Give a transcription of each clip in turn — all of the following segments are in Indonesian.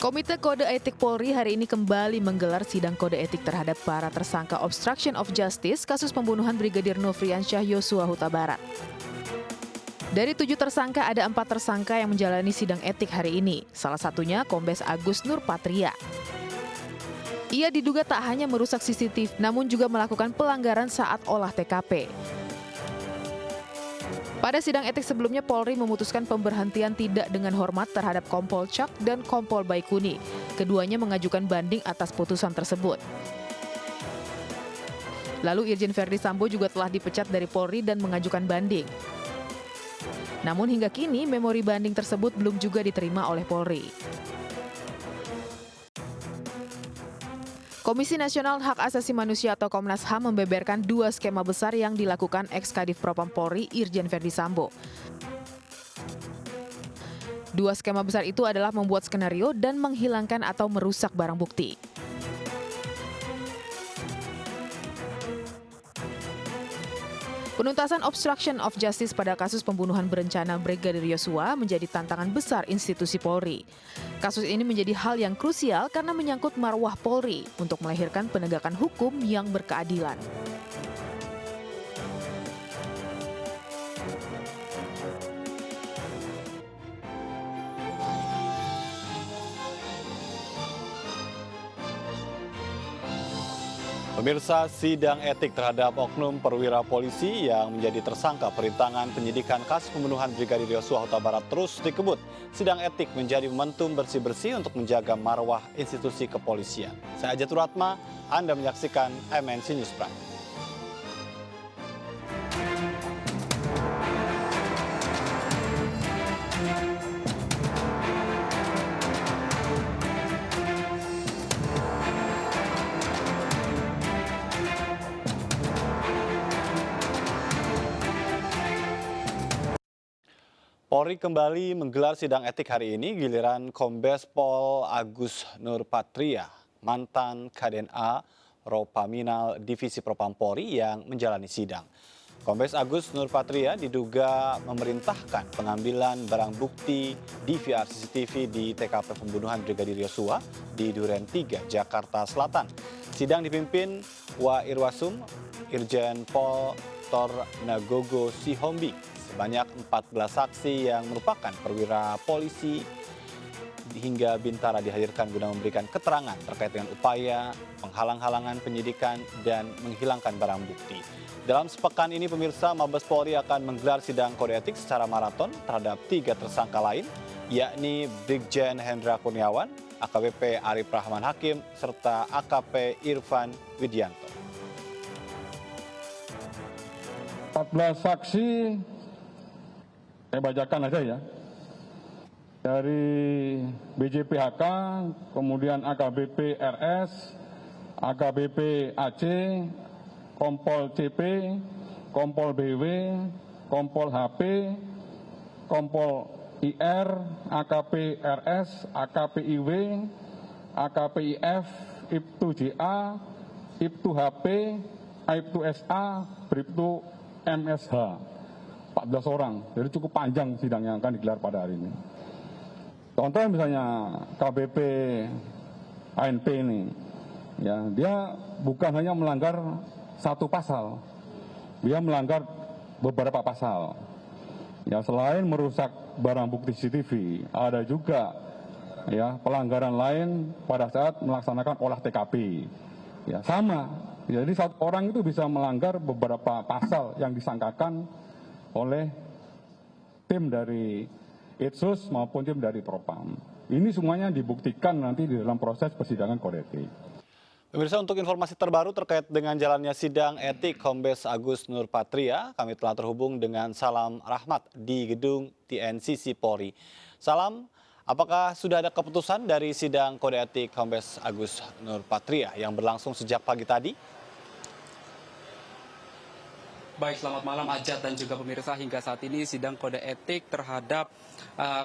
Komite Kode Etik Polri hari ini kembali menggelar sidang kode etik terhadap para tersangka obstruction of justice kasus pembunuhan Brigadir Nofriansyah Yosua Huta Barat. Dari 7 tersangka, ada 4 tersangka yang menjalani sidang etik hari ini. Salah satunya Kombes Agus Nurpatria. Ia diduga tak hanya merusak CCTV, namun juga melakukan pelanggaran saat olah TKP. Pada sidang etik sebelumnya, Polri memutuskan pemberhentian tidak dengan hormat terhadap Kompol Cak dan Kompol Baikuni. Keduanya mengajukan banding atas putusan tersebut. Lalu Irjen Verdi Sambo juga telah dipecat dari Polri dan mengajukan banding. Namun hingga kini, memori banding tersebut belum juga diterima oleh Polri. Komisi Nasional Hak Asasi Manusia atau Komnas HAM membeberkan 2 skema besar yang dilakukan ex-Kadif Propam Polri Irjen Verdi Sambo. 2 skema besar itu adalah membuat skenario dan menghilangkan atau merusak barang bukti. Penuntasan obstruction of justice pada kasus pembunuhan berencana Brigadir Yosua menjadi tantangan besar institusi Polri. Kasus ini menjadi hal yang krusial karena menyangkut marwah Polri untuk melahirkan penegakan hukum yang berkeadilan. Pemirsa, sidang etik terhadap oknum perwira polisi yang menjadi tersangka perintangan penyidikan kasus pembunuhan Brigadir Yosua Huta Barat terus dikebut. Sidang etik menjadi momentum bersih-bersih untuk menjaga marwah institusi kepolisian. Saya Ajatul Ratma, Anda menyaksikan MNC News Prime. Polri kembali menggelar sidang etik hari ini giliran Kombes Pol Agus Nurpatria, mantan KDNA Ropaminal Divisi Propam Polri yang menjalani sidang. Kombes Agus Nurpatria diduga memerintahkan pengambilan barang bukti DVR CCTV di TKP pembunuhan Brigadir Yosua di Duren 3, Jakarta Selatan. Sidang dipimpin Wa Irwasum, Irjen Pol Tor Nagogo Sihombing. Sebanyak 14 saksi yang merupakan perwira polisi hingga Bintara dihadirkan guna memberikan keterangan terkait dengan upaya penghalang-halangan penyidikan dan menghilangkan barang bukti. Dalam sepekan ini, pemirsa, Mabes Polri akan menggelar sidang kode etik secara maraton terhadap 3 tersangka lain, yakni Brigjen Hendra Kurniawan, AKBP Arif Rahman Hakim, serta AKP Irfan Widianto. 14 saksi saya bacakan aja ya. Dari BJPHK, kemudian AKBP RS, AKBP AC, Kompol CP, Kompol BW, Kompol HP, Kompol IR, AKP RS, AKP IW, AKP IF, IPTU JA, IPTU HP, IPTU SA, BRIPTU MSH. 14 orang, jadi cukup panjang sidang yang akan digelar pada hari ini. Contoh misalnya KBP ANP ini, ya dia bukan hanya melanggar 1 pasal, dia melanggar beberapa pasal. Ya selain merusak barang bukti CCTV, ada juga ya pelanggaran lain pada saat melaksanakan olah TKP. Ya sama, jadi 1 orang itu bisa melanggar beberapa pasal yang disangkakan oleh tim dari Itsus maupun tim dari Propam. Ini semuanya dibuktikan nanti di dalam proses persidangan kode etik. Pemirsa, untuk informasi terbaru terkait dengan jalannya sidang etik Kombes Agus Nurpatria, kami telah terhubung dengan Salam Rahmat di gedung TNCC Polri. Salam, apakah sudah ada keputusan dari sidang kode etik Kombes Agus Nurpatria yang berlangsung sejak pagi tadi? Baik, selamat malam Ajat dan juga pemirsa. Hingga saat ini sidang kode etik terhadap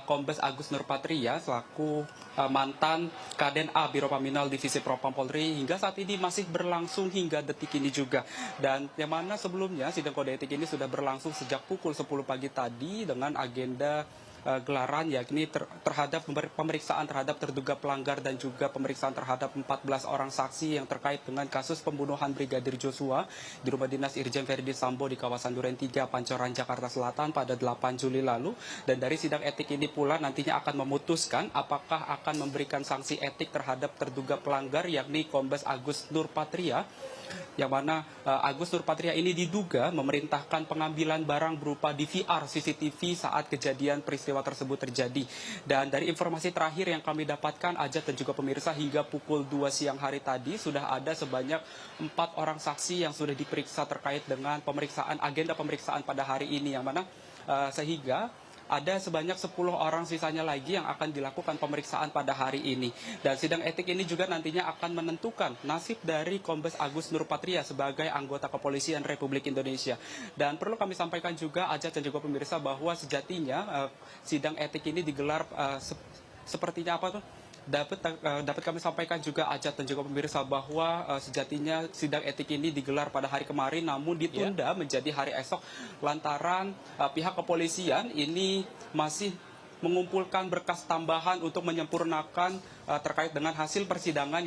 Kombes Agus Nurpatria selaku mantan KDNA Biro Paminal Divisi Propam Polri hingga saat ini masih berlangsung hingga detik ini juga. Dan yang mana sebelumnya sidang kode etik ini sudah berlangsung sejak pukul 10 pagi tadi dengan agenda gelaran, yakni terhadap pemeriksaan terhadap terduga pelanggar dan juga pemeriksaan terhadap 14 orang saksi yang terkait dengan kasus pembunuhan Brigadir Joshua di rumah dinas Irjen Verdi Sambo di kawasan Duren 3, Pancoran, Jakarta Selatan pada 8 Juli lalu. Dan dari sidang etik ini pula nantinya akan memutuskan apakah akan memberikan sanksi etik terhadap terduga pelanggar, yakni Kombes Agus Nurpatria, yang mana Agus Nurpatria ini diduga memerintahkan pengambilan barang berupa DVR CCTV saat kejadian peristiwa tersebut terjadi. Dan dari informasi terakhir yang kami dapatkan, Ajat dan juga pemirsa, hingga pukul 2 siang hari tadi sudah ada sebanyak 4 orang saksi yang sudah diperiksa terkait dengan agenda pemeriksaan pada hari ini, yang mana sehingga ada sebanyak 10 orang sisanya lagi yang akan dilakukan pemeriksaan pada hari ini. Dan sidang etik ini juga nantinya akan menentukan nasib dari Kombes Agus Nurpatria sebagai anggota Kepolisian Republik Indonesia. Dan perlu kami sampaikan juga, Ajat dan juga pemirsa, bahwa sejatinya sidang etik ini digelar sepertinya apa tuh? Dapat kami sampaikan juga, Ajat dan juga pemirsa, bahwa sejatinya sidang etik ini digelar pada hari kemarin namun ditunda menjadi hari esok lantaran pihak kepolisian ini masih mengumpulkan berkas tambahan untuk menyempurnakan terkait dengan hasil persidangan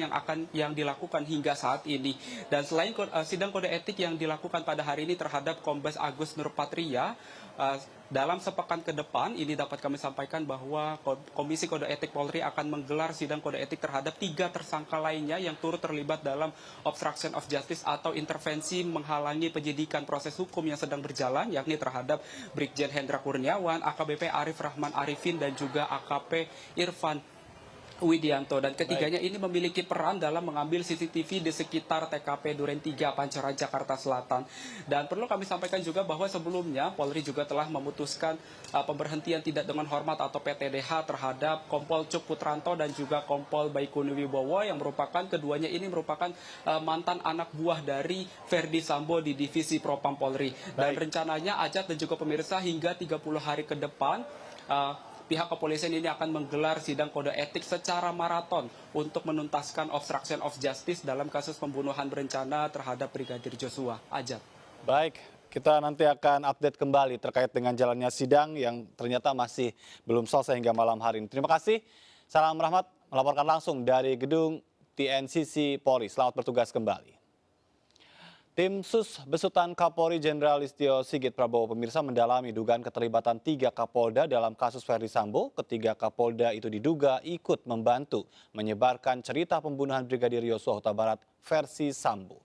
yang dilakukan hingga saat ini. Dan selain sidang kode etik yang dilakukan pada hari ini terhadap Kombes Agus Nurpatria, dalam sepekan ke depan ini dapat kami sampaikan bahwa Komisi Kode Etik Polri akan menggelar sidang kode etik terhadap 3 tersangka lainnya yang turut terlibat dalam obstruction of justice atau intervensi menghalangi penyidikan proses hukum yang sedang berjalan, yakni terhadap Brigjen Hendra Kurniawan, AKBP Arif Rahman Arifin, dan juga AKP Irfan Widianto. Dan ketiganya ini memiliki peran dalam mengambil CCTV di sekitar TKP Duren 3, Pancoran, Jakarta Selatan. Dan perlu kami sampaikan juga bahwa sebelumnya Polri juga telah memutuskan pemberhentian tidak dengan hormat atau PTDH terhadap Kompol Cuk Putranto dan juga Kompol Baikuni Wibowo, yang merupakan keduanya ini merupakan mantan anak buah dari Verdi Sambo di Divisi Propam Polri. Dan rencananya, Ajat dan juga pemirsa, hingga 30 hari ke depan pihak kepolisian ini akan menggelar sidang kode etik secara maraton untuk menuntaskan obstruction of justice dalam kasus pembunuhan berencana terhadap Brigadir Joshua. Ajat. Baik, kita nanti akan update kembali terkait dengan jalannya sidang yang ternyata masih belum selesai hingga malam hari ini. Terima kasih. Salam Rahmat melaporkan langsung dari gedung TNCC Polri. Selamat bertugas kembali. Tim Sus Besutan Kapolri Jenderal Listio Sigit Prabowo, pemirsa, mendalami dugaan keterlibatan 3 Kapolda dalam kasus Verdi Sambo. Ketiga Kapolda itu diduga ikut membantu menyebarkan cerita pembunuhan Brigadir Yosua Huta Barat versi Sambo.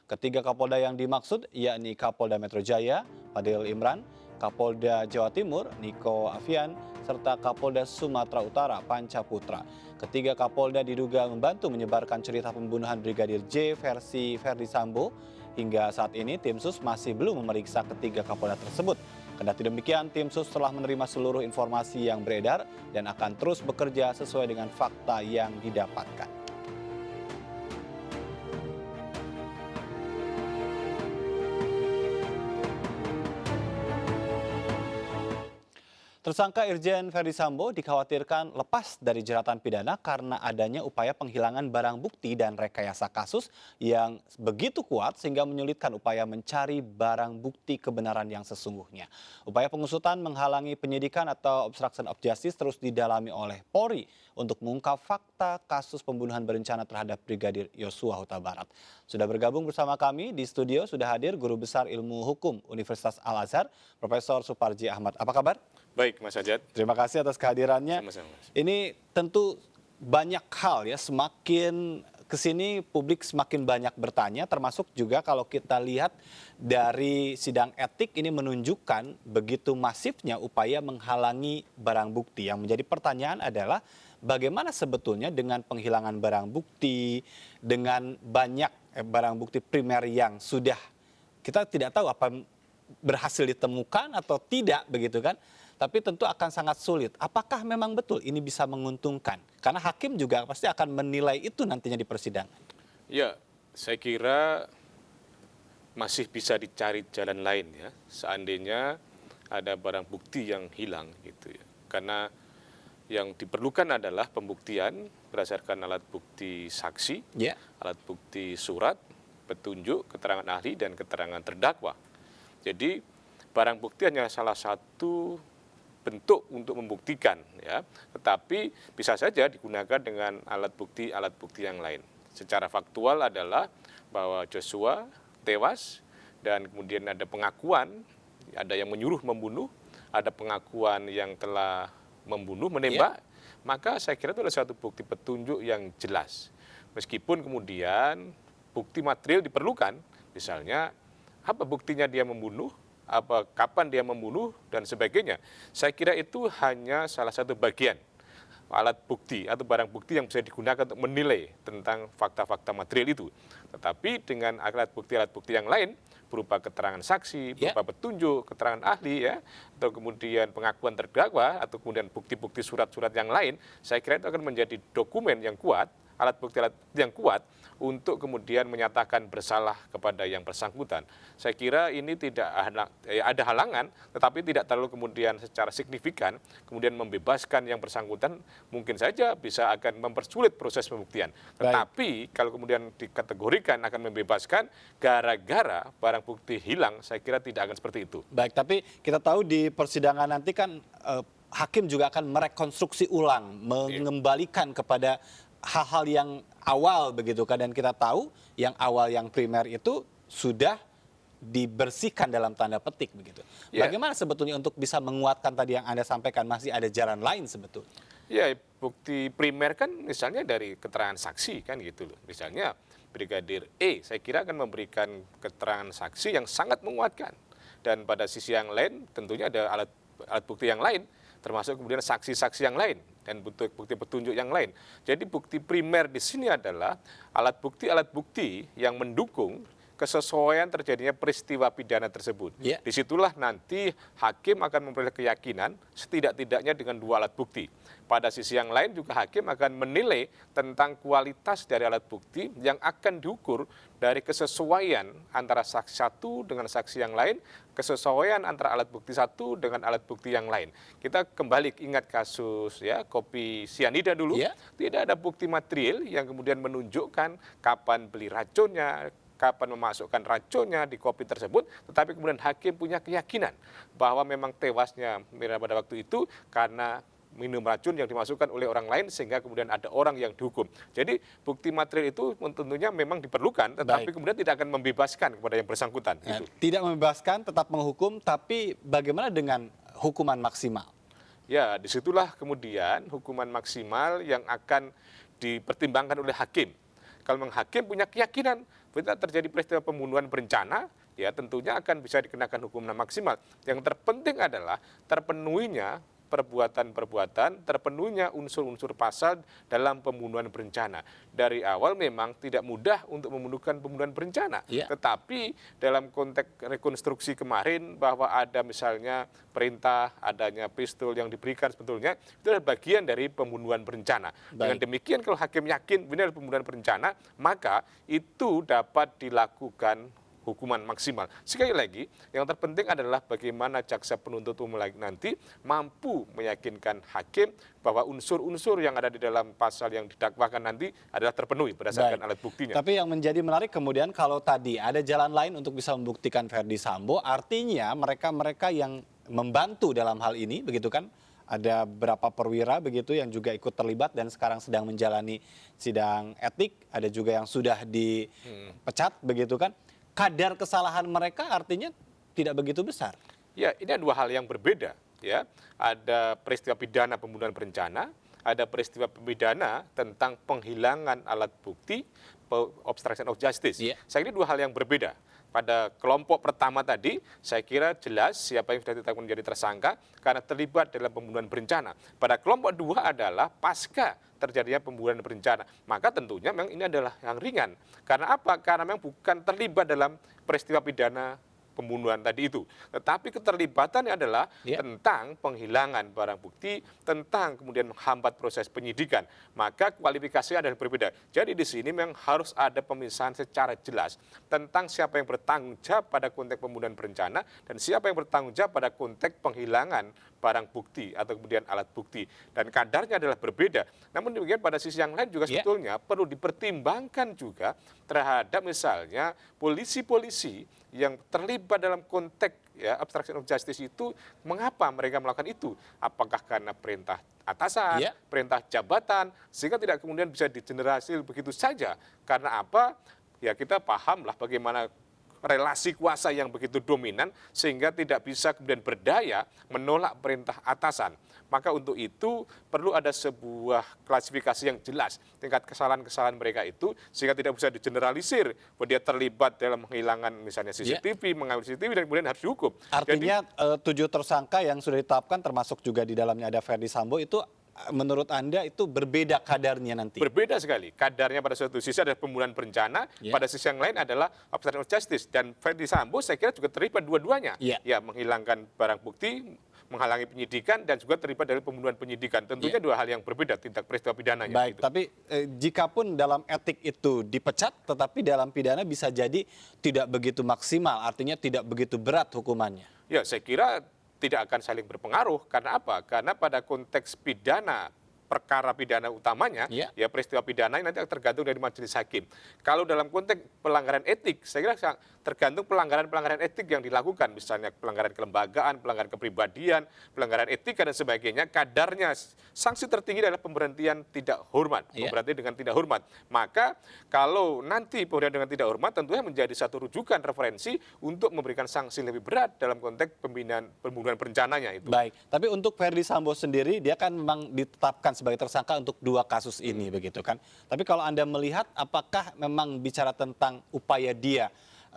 Ketiga Kapolda yang dimaksud yakni Kapolda Metro Jaya, Fadil Imran, Kapolda Jawa Timur, Niko Afian, serta Kapolda Sumatera Utara, Panca Putra. Ketiga Kapolda diduga membantu menyebarkan cerita pembunuhan Brigadir J versi Verdi Sambo. Hingga saat ini tim Sus masih belum memeriksa ketiga Kapolda tersebut. Kendati demikian, tim Sus telah menerima seluruh informasi yang beredar dan akan terus bekerja sesuai dengan fakta yang didapatkan. Tersangka Irjen Verdi Sambo dikhawatirkan lepas dari jeratan pidana karena adanya upaya penghilangan barang bukti dan rekayasa kasus yang begitu kuat sehingga menyulitkan upaya mencari barang bukti kebenaran yang sesungguhnya. Upaya pengusutan menghalangi penyidikan atau obstruction of justice terus didalami oleh Polri untuk mengungkap fakta kasus pembunuhan berencana terhadap Brigadir Yosua Huta Barat. Sudah bergabung bersama kami di studio, sudah hadir Guru Besar Ilmu Hukum Universitas Al-Azhar, Profesor Suparji Ahmad. Apa kabar? Baik, Mas Ajat. Terima kasih atas kehadirannya. Sama-sama, Mas. Ini tentu banyak hal ya, semakin kesini publik semakin banyak bertanya, termasuk juga kalau kita lihat dari sidang etik ini menunjukkan begitu masifnya upaya menghalangi barang bukti. Yang menjadi pertanyaan adalah bagaimana sebetulnya dengan penghilangan barang bukti, dengan banyak barang bukti primer yang sudah kita tidak tahu apa berhasil ditemukan atau tidak, begitu kan? Tapi tentu akan sangat sulit. Apakah memang betul ini bisa menguntungkan? Karena hakim juga pasti akan menilai itu nantinya di persidangan. Ya, saya kira masih bisa dicari jalan lain ya. Seandainya ada barang bukti yang hilang gitu ya. Karena yang diperlukan adalah pembuktian berdasarkan alat bukti saksi, alat bukti surat, petunjuk, keterangan ahli, dan keterangan terdakwa. Jadi barang bukti hanya salah satu bentuk untuk membuktikan, ya. Tetapi bisa saja digunakan dengan alat bukti yang lain. Secara faktual adalah bahwa Joshua tewas dan kemudian ada pengakuan, ada yang menyuruh membunuh, ada pengakuan yang telah membunuh, menembak, maka saya kira itu adalah suatu bukti petunjuk yang jelas. Meskipun kemudian bukti material diperlukan, misalnya apa buktinya dia membunuh, apa kapan dia membunuh dan sebagainya. Saya kira itu hanya salah satu bagian alat bukti atau barang bukti yang bisa digunakan untuk menilai tentang fakta-fakta material itu. Tetapi dengan alat bukti yang lain berupa keterangan saksi, berupa petunjuk, keterangan ahli, ya, atau kemudian pengakuan terdakwa, atau kemudian bukti-bukti surat-surat yang lain, saya kira itu akan menjadi dokumen yang kuat, alat bukti yang kuat untuk kemudian menyatakan bersalah kepada yang bersangkutan. Saya kira ini tidak ada halangan, tetapi tidak terlalu kemudian secara signifikan kemudian membebaskan yang bersangkutan, mungkin saja bisa akan mempersulit proses pembuktian. Tetapi kalau kemudian dikategorikan akan membebaskan gara-gara barang bukti hilang, saya kira tidak akan seperti itu. Baik, tapi kita tahu di persidangan nanti kan hakim juga akan merekonstruksi ulang, mengembalikan kepada hal-hal yang awal begitu kan, dan kita tahu yang awal yang primer itu sudah dibersihkan dalam tanda petik begitu. Bagaimana sebetulnya untuk bisa menguatkan tadi yang Anda sampaikan, masih ada jalan lain sebetulnya? Ya, bukti primer kan misalnya dari keterangan saksi kan gitu loh. Misalnya Brigadir E, saya kira akan memberikan keterangan saksi yang sangat menguatkan. Dan pada sisi yang lain tentunya ada alat bukti yang lain, termasuk kemudian saksi-saksi yang lain dan bukti petunjuk yang lain. Jadi bukti primer di sini adalah alat bukti yang mendukung kesesuaian terjadinya peristiwa pidana tersebut. Disitulah nanti hakim akan memperoleh keyakinan setidak-tidaknya dengan dua alat bukti. Pada sisi yang lain juga hakim akan menilai tentang kualitas dari alat bukti yang akan diukur dari kesesuaian antara saksi satu dengan saksi yang lain, kesesuaian antara alat bukti satu dengan alat bukti yang lain. Kita kembali ingat kasus kopi sianida dulu, tidak ada bukti material yang kemudian menunjukkan kapan beli racunnya, kapan memasukkan racunnya di kopi tersebut, tetapi kemudian hakim punya keyakinan bahwa memang tewasnya Mirna pada waktu itu karena minum racun yang dimasukkan oleh orang lain sehingga kemudian ada orang yang dihukum. Jadi bukti material itu tentunya memang diperlukan, tetapi kemudian tidak akan membebaskan kepada yang bersangkutan. Gitu. Tidak membebaskan, tetap menghukum, tapi bagaimana dengan hukuman maksimal? Ya, disitulah kemudian hukuman maksimal yang akan dipertimbangkan oleh hakim. Kalau memang hakim punya keyakinan bila terjadi peristiwa pembunuhan berencana, ya tentunya akan bisa dikenakan hukuman maksimal. Yang terpenting adalah terpenuhinya perbuatan-perbuatan, terpenuhinya unsur-unsur pasal dalam pembunuhan berencana. Dari awal memang tidak mudah untuk membunuhkan pembunuhan berencana. Tetapi dalam konteks rekonstruksi kemarin bahwa ada misalnya perintah adanya pistol yang diberikan sebetulnya itu adalah bagian dari pembunuhan berencana. Dengan demikian kalau hakim yakin benar pembunuhan berencana, maka itu dapat dilakukan hukuman maksimal. Sekali lagi, yang terpenting adalah bagaimana jaksa penuntut umum nanti mampu meyakinkan hakim bahwa unsur-unsur yang ada di dalam pasal yang didakwakan nanti adalah terpenuhi berdasarkan alat buktinya. Tapi yang menjadi menarik kemudian kalau tadi ada jalan lain untuk bisa membuktikan Verdi Sambo, artinya mereka-mereka yang membantu dalam hal ini, begitu kan? Ada berapa perwira begitu yang juga ikut terlibat dan sekarang sedang menjalani sidang etik, ada juga yang sudah dipecat begitu kan? Kadar kesalahan mereka artinya tidak begitu besar. Ya, ini ada dua hal yang berbeda. Ya, ada peristiwa pidana pembunuhan berencana, ada peristiwa pidana tentang penghilangan alat bukti, obstruction of justice. Saya kira dua hal yang berbeda. Pada kelompok pertama tadi, saya kira jelas siapa yang sudah ditetapkan menjadi tersangka karena terlibat dalam pembunuhan berencana. Pada kelompok dua adalah pasca terjadinya pembunuhan berencana. Maka tentunya memang ini adalah yang ringan. Karena apa? Karena memang bukan terlibat dalam peristiwa pidana pembunuhan tadi itu. Tetapi keterlibatannya adalah tentang penghilangan barang bukti, tentang kemudian menghambat proses penyidikan. Maka kualifikasinya adalah berbeda. Jadi di sini memang harus ada pemisahan secara jelas tentang siapa yang bertanggung jawab pada konteks pembunuhan berencana dan siapa yang bertanggung jawab pada konteks penghilangan barang bukti atau kemudian alat bukti. Dan kadarnya adalah berbeda. Namun demikian pada sisi yang lain juga sebetulnya perlu dipertimbangkan juga terhadap misalnya polisi-polisi yang terlibat dalam konteks ya, obstruction of justice itu mengapa mereka melakukan itu? Apakah karena perintah atasan, Iya. perintah jabatan, sehingga tidak kemudian bisa digeneralisir begitu saja. Karena apa? Ya kita pahamlah bagaimana relasi kuasa yang begitu dominan sehingga tidak bisa kemudian berdaya menolak perintah atasan. Maka untuk itu perlu ada sebuah klasifikasi yang jelas tingkat kesalahan-kesalahan mereka itu sehingga tidak bisa digeneralisir bahwa dia terlibat dalam menghilangkan misalnya CCTV, mengambil CCTV dan kemudian harus dihukum. Artinya 7 tersangka yang sudah ditetapkan termasuk juga di dalamnya ada Verdi Sambo itu menurut Anda itu berbeda kadarnya nanti? Berbeda sekali. Kadarnya pada suatu sisi adalah pembunuhan berencana, pada sisi yang lain adalah obstruction of justice. Dan Verdi Sambo saya kira juga terlibat dua-duanya. Ya, menghilangkan barang bukti, menghalangi penyidikan, dan juga terlibat dari pembunuhan penyidikan. Tentunya dua hal yang berbeda tindak peristiwa pidananya. Baik, gitu. tapi jikapun dalam etik itu dipecat, tetapi dalam pidana bisa jadi tidak begitu maksimal, artinya tidak begitu berat hukumannya. Ya, saya kira tidak akan saling berpengaruh. Karena apa? Karena pada konteks pidana, perkara pidana utamanya, ya peristiwa pidana ini nanti tergantung dari majelis hakim. Kalau dalam konteks pelanggaran etik, saya kira tergantung pelanggaran-pelanggaran etik yang dilakukan, misalnya pelanggaran kelembagaan, pelanggaran kepribadian, pelanggaran etika dan sebagainya, kadarnya sanksi tertinggi adalah pemberhentian tidak hormat, pemberhentian dengan tidak hormat. Maka kalau nanti pemberhentian dengan tidak hormat tentunya menjadi satu rujukan referensi untuk memberikan sanksi lebih berat dalam konteks pembunuhan berencananya itu. Baik, tapi untuk Verdi Sambo sendiri dia kan memang ditetapkan sebagai tersangka untuk 2 kasus ini begitu kan. Tapi kalau Anda melihat apakah memang bicara tentang upaya dia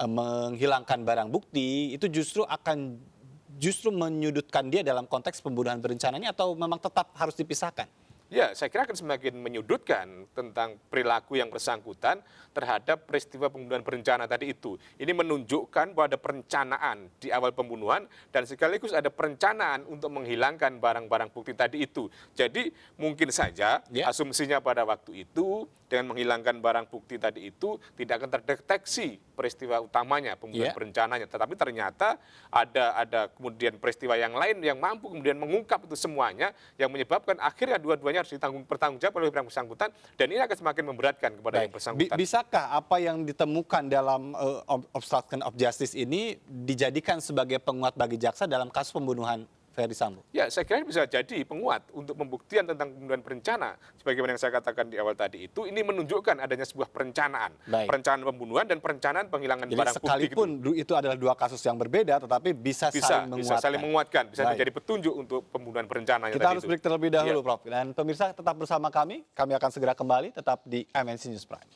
menghilangkan barang bukti itu justru menyudutkan dia dalam konteks pembunuhan berencananya atau memang tetap harus dipisahkan? Ya, saya kira akan semakin menyudutkan tentang perilaku yang bersangkutan terhadap peristiwa pembunuhan berencana tadi itu. Ini menunjukkan bahwa ada perencanaan di awal pembunuhan dan sekaligus ada perencanaan untuk menghilangkan barang-barang bukti tadi itu. Jadi mungkin saja asumsinya pada waktu itu dengan menghilangkan barang bukti tadi itu tidak akan terdeteksi peristiwa utamanya, pembunuhan berencananya. Tetapi ternyata ada kemudian peristiwa yang lain yang mampu kemudian mengungkap itu semuanya yang menyebabkan akhirnya dua-duanya harus bertanggung jawab oleh yang bersangkutan dan ini akan semakin memberatkan kepada yang bersangkutan. Bisakah apa yang ditemukan dalam obstruction of justice ini dijadikan sebagai penguat bagi jaksa dalam kasus pembunuhan Verdi Sambo? Ya, saya kira bisa jadi penguat untuk pembuktian tentang pembunuhan berencana. Sebagaimana yang saya katakan di awal tadi itu, ini menunjukkan adanya sebuah perencanaan. Perencanaan pembunuhan dan perencanaan penghilangan barang bukti. Sekalipun itu adalah 2 kasus yang berbeda, tetapi bisa saling menguatkan. Bisa menjadi petunjuk untuk pembunuhan berencananya. Kita harus break terlebih dahulu, Prof. Dan pemirsa tetap bersama kami akan segera kembali, tetap di MNC News Prime.